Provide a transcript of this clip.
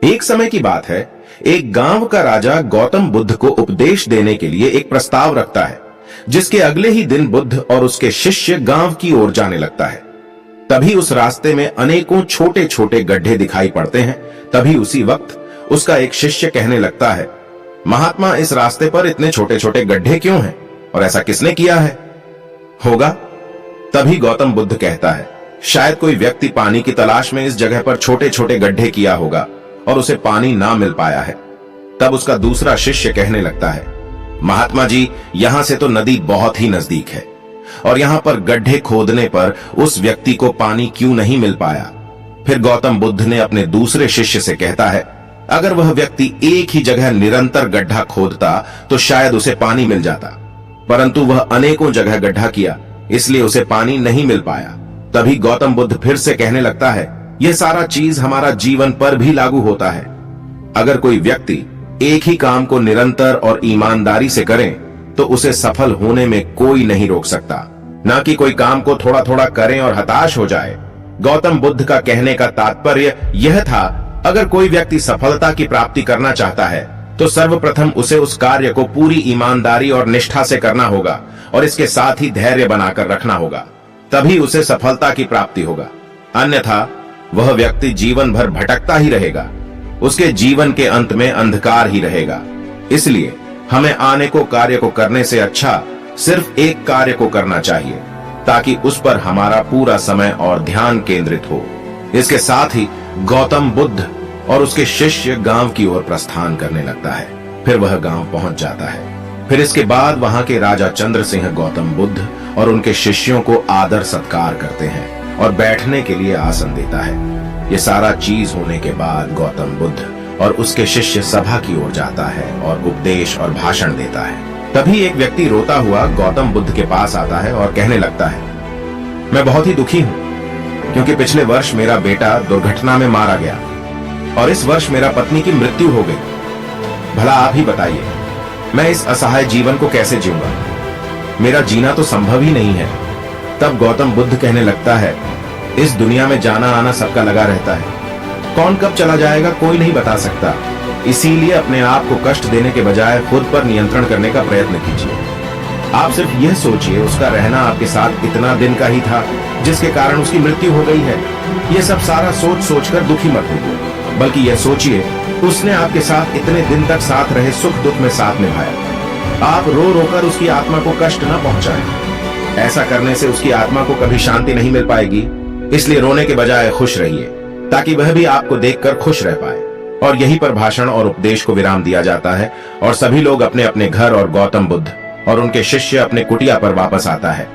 एक समय की बात है, एक गांव का राजा गौतम बुद्ध को उपदेश देने के लिए एक प्रस्ताव रखता है, जिसके अगले ही दिन बुद्ध और उसके शिष्य गांव की ओर जाने लगता है। तभी उस रास्ते में अनेकों छोटे छोटे गड्ढे दिखाई पड़ते हैं। तभी उसी वक्त उसका एक शिष्य कहने लगता है, महात्मा, इस रास्ते पर इतने छोटे छोटे गड्ढे क्यों हैं और ऐसा किसने किया है होगा? तभी गौतम बुद्ध कहता है, शायद कोई व्यक्ति पानी की तलाश में इस जगह पर छोटे छोटे गड्ढे किया होगा और उसे पानी ना मिल पाया है। तब उसका दूसरा शिष्य कहने लगता है, महात्मा जी, यहां से तो नदी बहुत ही नजदीक है और यहां पर गड्ढे खोदने पर उस व्यक्ति को पानी क्यों नहीं मिल पाया? फिर गौतम बुद्ध ने अपने दूसरे शिष्य से कहता है, अगर वह व्यक्ति एक ही जगह निरंतर गड्ढा खोदता तो शायद उसे पानी मिल जाता, परंतु वह अनेकों जगह गड्ढा किया, इसलिए उसे पानी नहीं मिल पाया। तभी गौतम बुद्ध फिर से कहने लगता है, यह सारा चीज हमारा जीवन पर भी लागू होता है। अगर कोई व्यक्ति एक ही काम को निरंतर और ईमानदारी से करे तो उसे सफल होने में कोई नहीं रोक सकता, ना कि कोई काम को थोड़ा थोड़ा करें और हताश हो जाए। गौतम बुद्ध का कहने का तात्पर्य यह था, अगर कोई व्यक्ति सफलता की प्राप्ति करना चाहता है तो सर्वप्रथम उसे उस कार्य को पूरी ईमानदारी और निष्ठा से करना होगा और इसके साथ ही धैर्य बनाकर रखना होगा, तभी उसे सफलता की प्राप्ति होगा। अन्यथा वह व्यक्ति जीवन भर भटकता ही रहेगा, उसके जीवन के अंत में अंधकार ही रहेगा। इसलिए हमें अनेकों कार्य को करने से अच्छा सिर्फ एक कार्य को करना चाहिए, ताकि उस पर हमारा पूरा समय और ध्यान केंद्रित हो। इसके साथ ही गौतम बुद्ध और उसके शिष्य गांव की ओर प्रस्थान करने लगता है। फिर वह गांव पहुंच जाता है। फिर इसके बाद वहां के राजा चंद्र सिंह गौतम बुद्ध और उनके शिष्यों को आदर सत्कार करते हैं और बैठने के लिए आसन देता है। ये सारा चीज होने के बाद गौतम बुद्ध और उसके शिष्य सभा की ओर जाता है और उपदेश और भाषण देता है। तभी एक व्यक्ति रोता हुआ गौतम बुद्ध के पास आता है और कहने लगता है, मैं बहुत ही दुखी हूं, क्योंकि पिछले वर्ष मेरा बेटा दुर्घटना में मारा गया और इस वर्ष मेरा पत्नी की मृत्यु हो गई। भला आप ही बताइए, मैं इस असहाय जीवन को कैसे जीऊंगा? मेरा जीना तो संभव ही नहीं है। तब गौतम बुद्ध कहने लगता है, इस दुनिया में जाना आना सबका लगा रहता है, कौन कब चला जाएगा कोई नहीं बता सकता। इसीलिए अपने आप को कष्ट देने के बजाय खुद पर नियंत्रण करने का प्रयत्न कीजिए। आप सिर्फ यह सोचिए, उसका रहना आपके साथ इतना दिन का ही था जिसके कारण उसकी मृत्यु हो गई है। यह सब सारा सोच सोचकर दुखी मत होइए, बल्कि यह सोचिए, उसने आपके साथ इतने दिन तक साथ रहे, सुख दुख में साथ निभाया। आप रो रोकर उसकी आत्मा को कष्ट न पहुंचाएं। ऐसा करने से उसकी आत्मा को कभी शांति नहीं मिल पाएगी। इसलिए रोने के बजाय खुश रहिए, ताकि वह भी आपको देखकर खुश रह पाए। और यहीं पर भाषण और उपदेश को विराम दिया जाता है और सभी लोग अपने अपने घर और गौतम बुद्ध और उनके शिष्य अपने कुटिया पर वापस आता है।